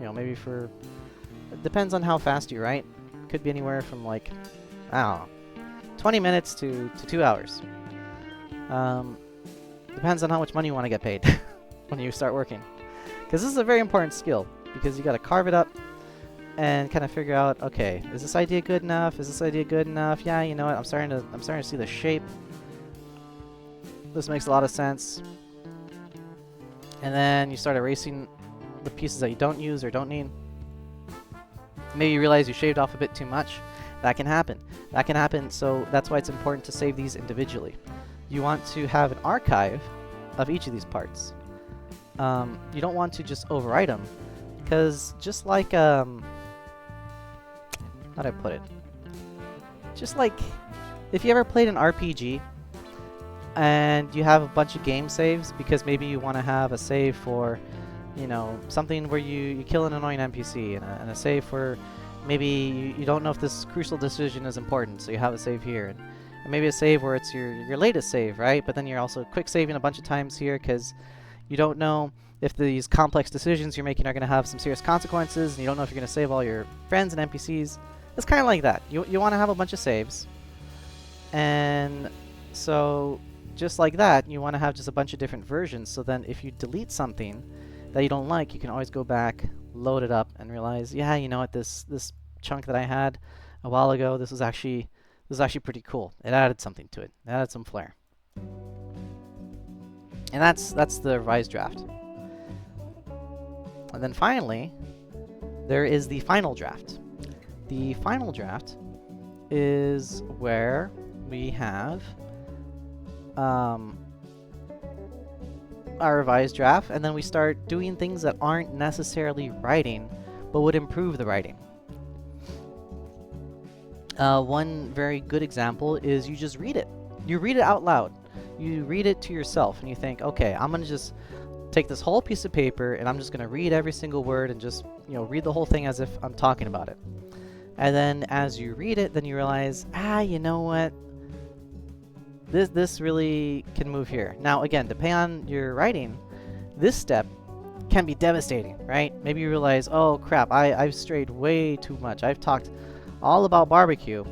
maybe it depends on how fast you write. Could be anywhere from like, I don't know, 20 minutes to 2 hours. Depends on how much money you want to get paid when you start working. Because this is a very important skill, because you got to carve it up and kind of figure out, okay, is this idea good enough? Is this idea good enough? Yeah, you know what? I'm starting to see the shape. This makes a lot of sense. And then you start erasing the pieces that you don't use or don't need. Maybe you realize you shaved off a bit too much. That can happen. That can happen, so that's why it's important to save these individually. You want to have an archive of each of these parts. You don't want to just overwrite them, because just like, how do I put it? Just like, if you ever played an RPG, and you have a bunch of game saves, because maybe you want to have a save for, something where you kill an annoying NPC, and a save for maybe you don't know if this crucial decision is important, so you have a save here, and maybe a save where it's your latest save, right? But then you're also quick saving a bunch of times here, because you don't know if these complex decisions you're making are going to have some serious consequences, and you don't know if you're going to save all your friends and NPCs. It's kind of like that. You want to have a bunch of saves, and so just like that, you want to have just a bunch of different versions, so then if you delete something that you don't like, you can always go back, load it up, and realize, yeah, you know what, this chunk that I had a while ago, this was actually pretty cool. It added something to it. It added some flair. And that's the revised draft. And then finally, there is the final draft. The final draft is where we have our revised draft, and then we start doing things that aren't necessarily writing, but would improve the writing. One very good example is you just read it. You read it out loud. You read it to yourself, and you think, okay, I'm going to just take this whole piece of paper, and I'm just going to read every single word and just, read the whole thing as if I'm talking about it. And then as you read it, then you realize, you know what? This really can move here. Now, again, depending on your writing, this step can be devastating, right? Maybe you realize, oh, crap, I've strayed way too much. I've talked all about barbecue,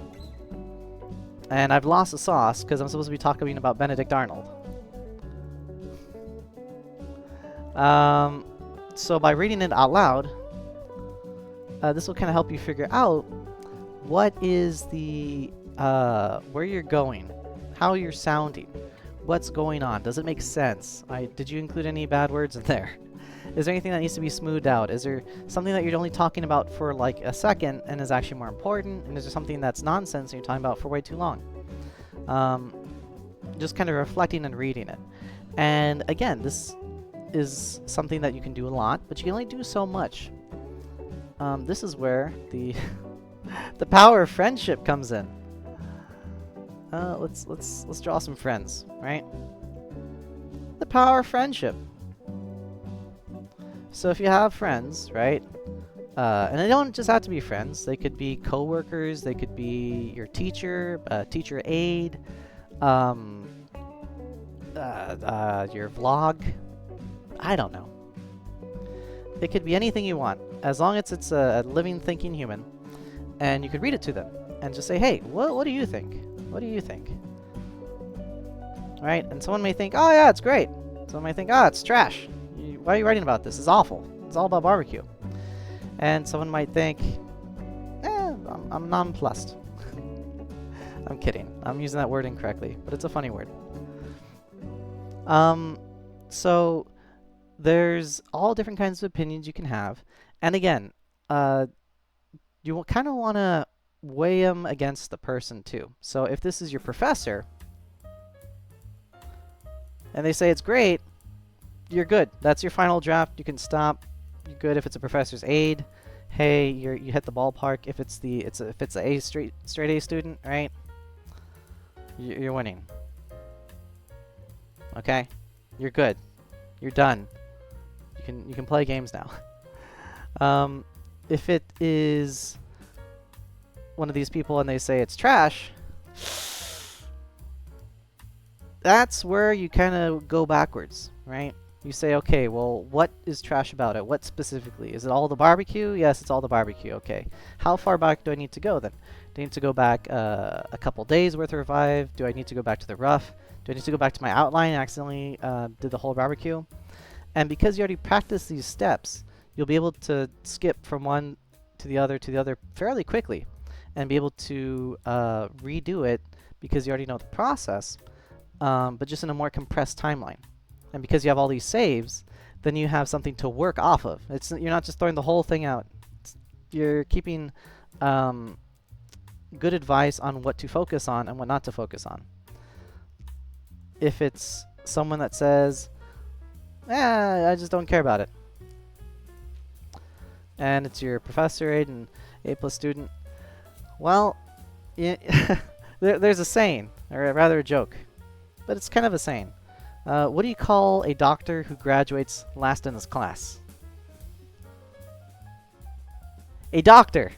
and I've lost the sauce because I'm supposed to be talking about Benedict Arnold. So by reading it out loud, this will kind of help you figure out what is the where you're going, how you're sounding, what's going on. Does it make sense? Did you include any bad words in there? Is there anything that needs to be smoothed out? Is there something that you're only talking about for like a second and is actually more important? And is there something that's nonsense and you're talking about for way too long? Just kind of reflecting and reading it. And again, this is something that you can do a lot, but you can only do so much. This is where the the power of friendship comes in. Let's draw some friends, right? The power of friendship. So if you have friends, right, and they don't just have to be friends. They could be coworkers. They could be your teacher, teacher aide, your vlog. I don't know. It could be anything you want, as long as it's a living, thinking human, and you could read it to them and just say, "Hey, what do you think? What do you think?" Right? And someone may think, "Oh yeah, it's great." Someone may think, "Oh, it's trash. Why are you writing about this? It's awful. It's all about barbecue." And someone might think, I'm nonplussed. I'm kidding. I'm using that word incorrectly, but it's a funny word. So there's all different kinds of opinions you can have. And again, uh, you kind of want to weigh them against the person too. So if this is your professor and they say it's great, you're good. That's your final draft. You can stop. You're good. If it's a professor's aide, hey, you hit the ballpark. If it's a A straight A student, right? You're winning. Okay, you're good. You're done. You can play games now. If it is one of these people and they say it's trash, that's where you kind of go backwards, right? You say, okay, well, what is trash about it? What specifically? Is it all the barbecue? Yes, it's all the barbecue. Okay. How far back do I need to go then? Do I need to go back a couple days worth of revive? Do I need to go back to the rough? Do I need to go back to my outline and accidentally did the whole barbecue? And because you already practiced these steps, you'll be able to skip from one to the other fairly quickly and be able to redo it because you already know the process, but just in a more compressed timeline. And because you have all these saves, then you have something to work off of. You're not just throwing the whole thing out. You're keeping good advice on what to focus on and what not to focus on. If it's someone that says, I just don't care about it, and it's your professor and A+ student, well, there's a saying, or rather a joke, but it's kind of a saying. What do you call a doctor who graduates last in his class? A doctor.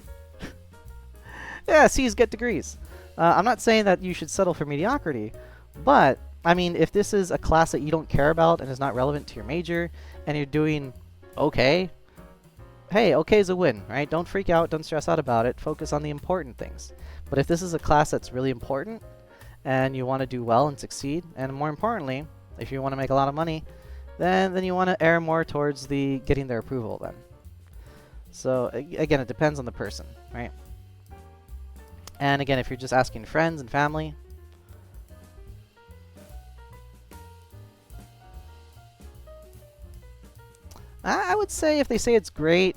Yeah, C's get degrees. I'm not saying that you should settle for mediocrity, but I mean, if this is a class that you don't care about and is not relevant to your major, and you're doing okay, hey, okay is a win, right? Don't freak out, don't stress out about it, focus on the important things. But if this is a class that's really important, and you want to do well and succeed, and more importantly, if you want to make a lot of money, then you want to err more towards the getting their approval then. So again, it depends on the person, right? And again, if you're just asking friends and family, I would say if they say it's great,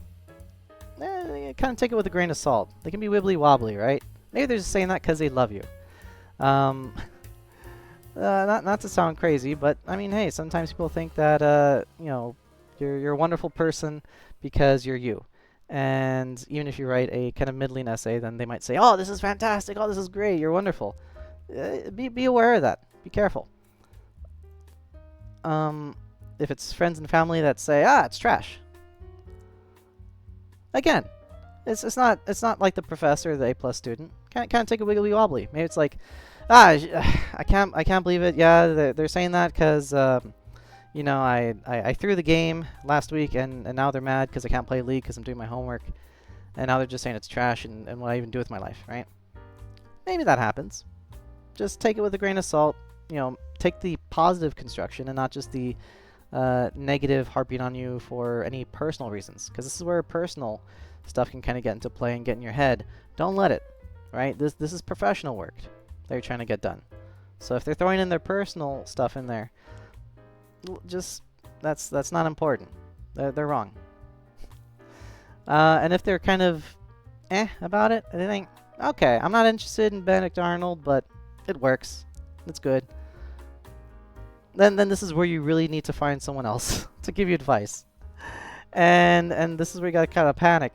kind of take it with a grain of salt. They can be wibbly wobbly, right? Maybe they're just saying that because they love you. Not to sound crazy, but I mean, hey, sometimes people think that you're a wonderful person because you're you. And even if you write a kind of middling essay, then they might say, "Oh, this is fantastic! Oh, this is great! You're wonderful." Be aware of that. Be careful. If it's friends and family that say, it's trash. Again, it's not like the professor or the A+ student. Kind of take a wiggly wobbly. Maybe it's like, I can't believe it. Yeah, they're saying that because I threw the game last week and now they're mad because I can't play League because I'm doing my homework, and now they're just saying it's trash and what I even do with my life, right? Maybe that happens. Just take it with a grain of salt. Take the positive construction and not just the negative harping on you for any personal reasons, because this is where personal stuff can kind of get into play and get in your head. Don't let it, right? This is professional work that you're trying to get done. So if they're throwing in their personal stuff in there, just that's not important. They're wrong. And if they're kind of about it, and they think, okay, I'm not interested in Benedict Arnold, but it works, it's good, then this is where you really need to find someone else to give you advice. And this is where you gotta kind of panic,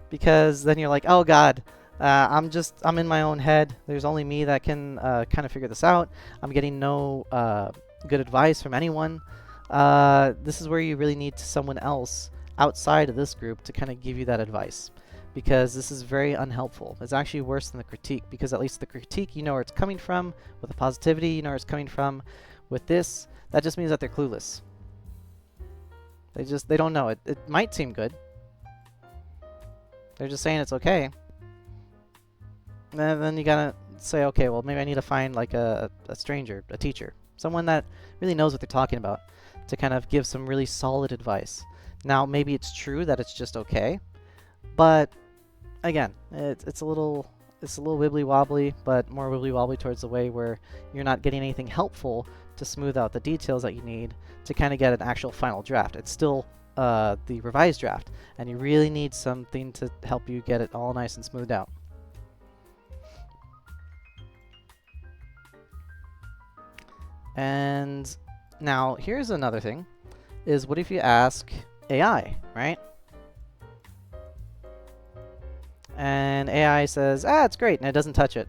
because then you're like, oh God, I'm in my own head. There's only me that can kind of figure this out. I'm getting no good advice from anyone. This is where you really need someone else outside of this group to kind of give you that advice, because this is very unhelpful. It's actually worse than the critique, because at least the critique, you know where it's coming from. With the positivity, you know where it's coming from. With this, that just means that they're clueless. They don't know. It might seem good. They're just saying it's okay. And then you gotta say, okay, well, maybe I need to find like a stranger, a teacher, someone that really knows what they're talking about, to kind of give some really solid advice. Now, maybe it's true that it's just okay, but again, it's a little wibbly wobbly, but more wibbly wobbly towards the way where you're not getting anything helpful to smooth out the details that you need to kind of get an actual final draft. It's still the revised draft, and you really need something to help you get it all nice and smoothed out. And now here's another thing, is what if you ask AI, right? And AI says, ah, it's great, and it doesn't touch it.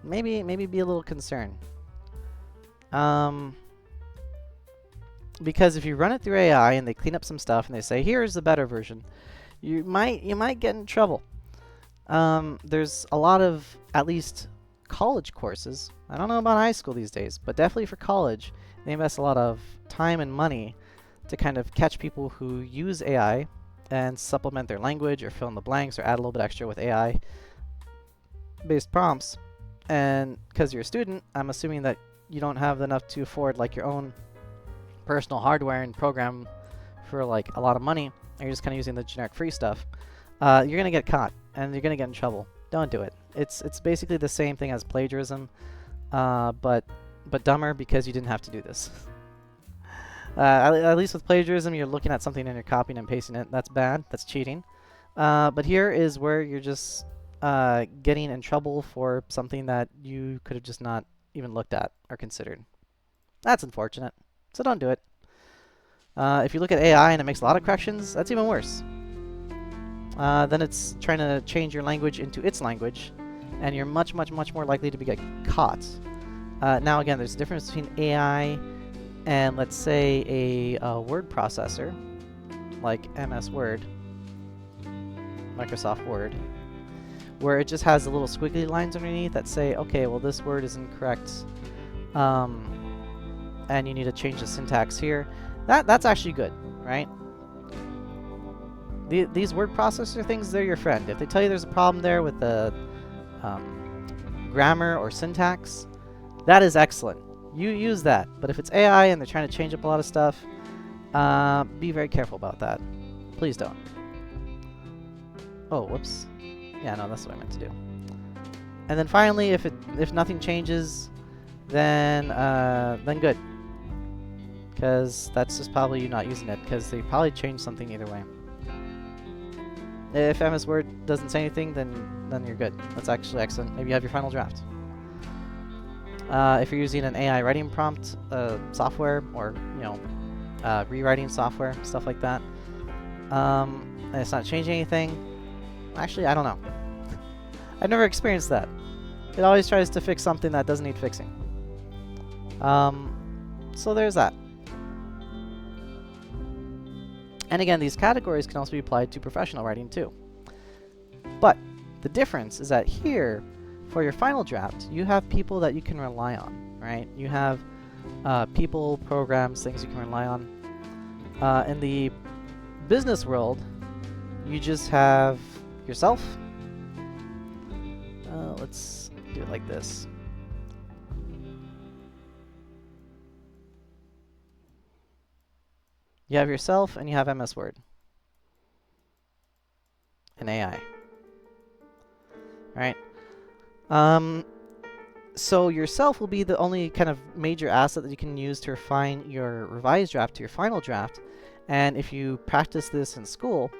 Maybe be a little concerned. Because if you run it through AI and they clean up some stuff and they say, here's the better version, you might get in trouble. There's a lot of, at least college courses, I don't know about high school these days, but definitely for college, they invest a lot of time and money to kind of catch people who use AI and supplement their language or fill in the blanks or add a little bit extra with AI based prompts. And because you're a student, I'm assuming that you don't have enough to afford like your own personal hardware and program for like a lot of money, and you're just kind of using the generic free stuff. You're gonna get caught and you're gonna get in trouble. Don't do it. It's basically the same thing as plagiarism, but dumber because you didn't have to do this. At least with plagiarism, you're looking at something and you're copying and pasting it. That's bad. That's cheating. But here is where you're just getting in trouble for something that you could have just not even looked at or considered. That's unfortunate. So don't do it. If you look at AI and it makes a lot of corrections, that's even worse. Then it's trying to change your language into its language, and you're much more likely to get caught. Now again, there's a difference between AI and, let's say, a word processor, like MS Word, Microsoft Word, where it just has the little squiggly lines underneath that say, okay, well, this word is incorrect, and you need to change the syntax here. That's actually good, right? These word processor things, they're your friend. If they tell you there's a problem there with the grammar or syntax, that is excellent. You use that. But if it's AI and they're trying to change up a lot of stuff, be very careful about that. Please don't. Oh, whoops. Yeah, no, that's what I meant to do. And then finally, if nothing changes, then good. Because that's just probably you not using it, because they probably changed something either way. If MS Word doesn't say anything, then you're good. That's actually excellent. Maybe you have your final draft. If you're using an AI writing prompt software, or rewriting software, stuff like that, and it's not changing anything, actually, I don't know. I've never experienced that. It always tries to fix something that doesn't need fixing. So there's that. And again, these categories can also be applied to professional writing too. But the difference is that here, for your final draft, you have people that you can rely on, right? You have people, programs, things you can rely on. In the business world, you just have yourself. Let's do it like this. You have yourself and you have MS Word and AI, right? So yourself will be the only kind of major asset that you can use to refine your revised draft to your final draft. And if you practice this in school,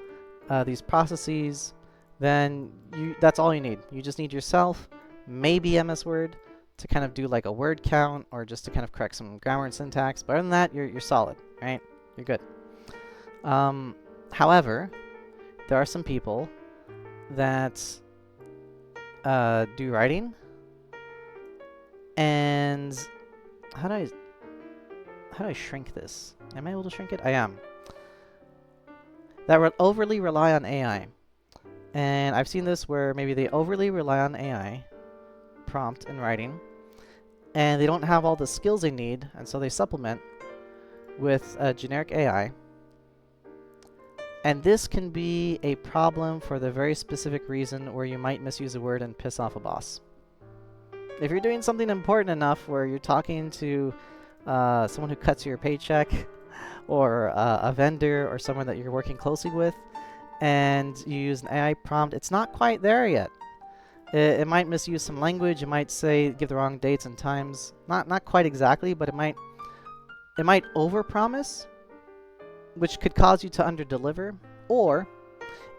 these processes, then that's all you need. You just need yourself, maybe MS Word, to kind of do like a word count or just to kind of correct some grammar and syntax. But other than that, you're solid, right? You're good. However, there are some people that do writing, and how do I shrink this? Am I able to shrink it? I am. That would overly rely on AI, and I've seen this where maybe they overly rely on AI prompt and writing, and they don't have all the skills they need, and so they supplement with a generic AI. And this can be a problem for the very specific reason where you might misuse a word and piss off a boss. If you're doing something important enough where you're talking to someone who cuts your paycheck, or a vendor, or someone that you're working closely with, and you use an AI prompt, it's not quite there yet. It might misuse some language. It might give the wrong dates and times. Not quite exactly, but it might overpromise which could cause you to underdeliver, or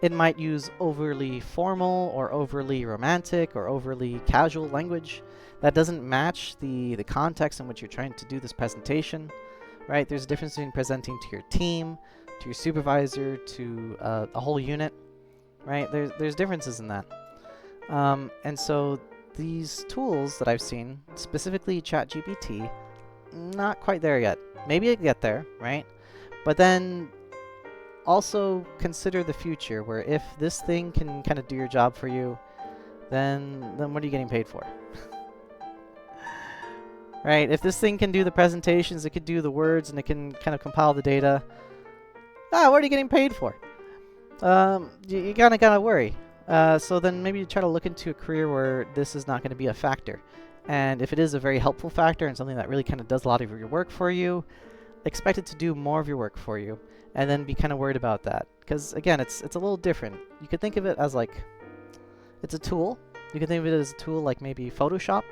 it might use overly formal or overly romantic or overly casual language that doesn't match the context in which you're trying to do this presentation, right? There's a difference between presenting to your team, to your supervisor, to a whole unit, right? There's differences in that. And so these tools that I've seen, specifically ChatGPT, not quite there yet. Maybe it get there, right? But then also consider the future, where if this thing can kind of do your job for you, then what are you getting paid for? Right? If this thing can do the presentations, it could do the words, and it can kind of compile the data, what are you getting paid for? You kind of gotta worry. So then maybe you try to look into a career where this is not going to be a factor. And if it is a very helpful factor and something that really kind of does a lot of your work for you, expect it to do more of your work for you, and then be kind of worried about that. Because again, it's a little different. You could think of it as like, it's a tool. You could think of it as a tool like maybe Photoshop.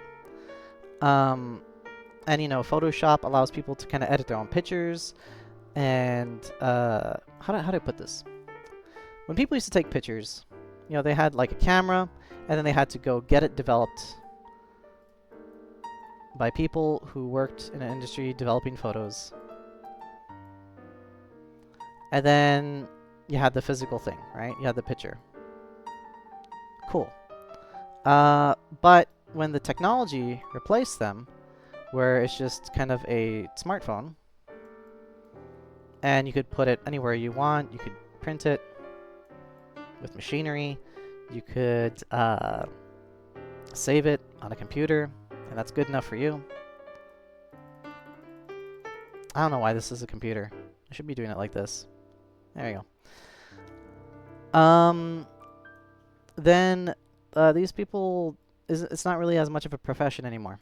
And you know, Photoshop allows people to kind of edit their own pictures. And how do I put this? When people used to take pictures, you know, they had like a camera, and then they had to go get it developed by people who worked in an industry developing photos. And then you had the physical thing, right? You had the picture. Cool. But when the technology replaced them, where it's just kind of a smartphone, and you could put it anywhere you want, you could print it with machinery, you could save it on a computer, and that's good enough for you. I don't know why this is a computer. I should be doing it like this. There you go. Then these people, it's not really as much of a profession anymore,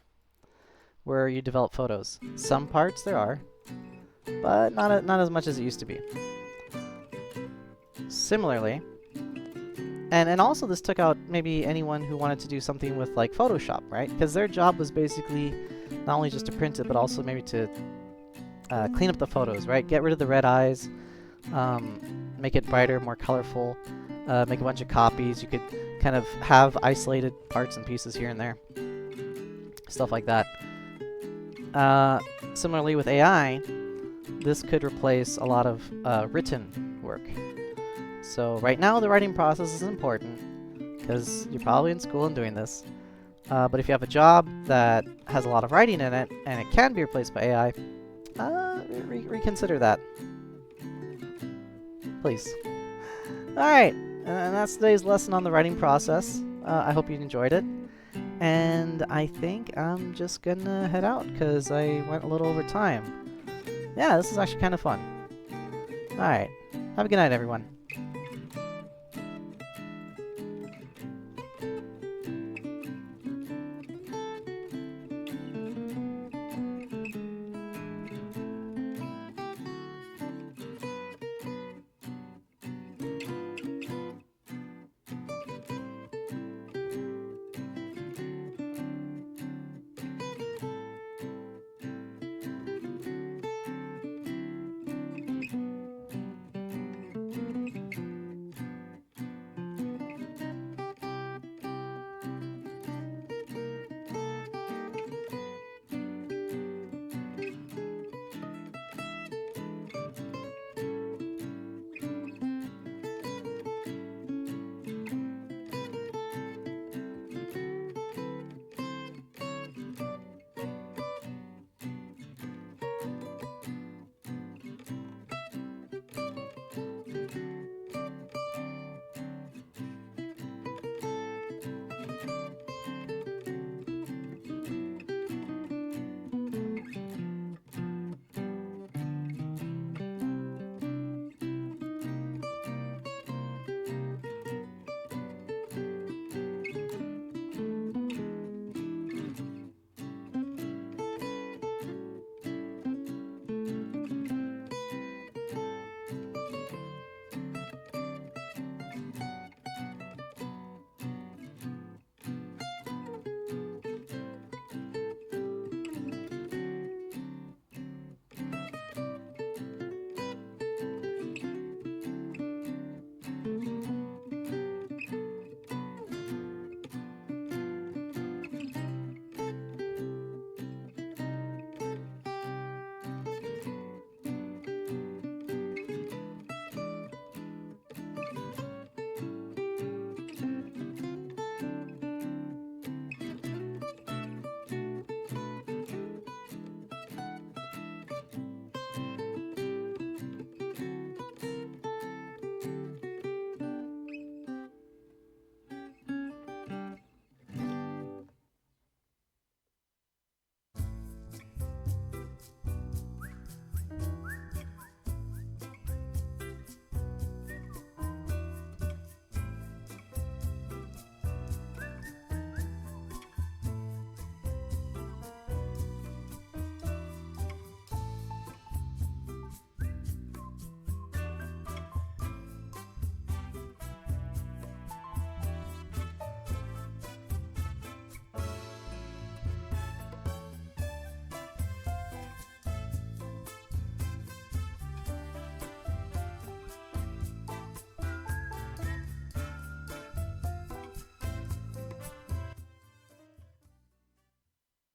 where you develop photos. Some parts there are, but not as much as it used to be. Similarly, and also this took out maybe anyone who wanted to do something with like Photoshop, right? Because their job was basically not only just to print it, but also maybe to clean up the photos, right? Get rid of the red eyes, make it brighter, more colorful, make a bunch of copies. You could kind of have isolated parts and pieces here and there, stuff like that. Similarly with AI, this could replace a lot of written work. So right now the writing process is important because you're probably in school and doing this. But if you have a job that has a lot of writing in it and it can be replaced by AI, reconsider that. Please. Alright, and that's today's lesson on the writing process. I hope you enjoyed it. And I think I'm just gonna head out because I went a little over time. Yeah, this is actually kind of fun. Alright, have a good night, everyone.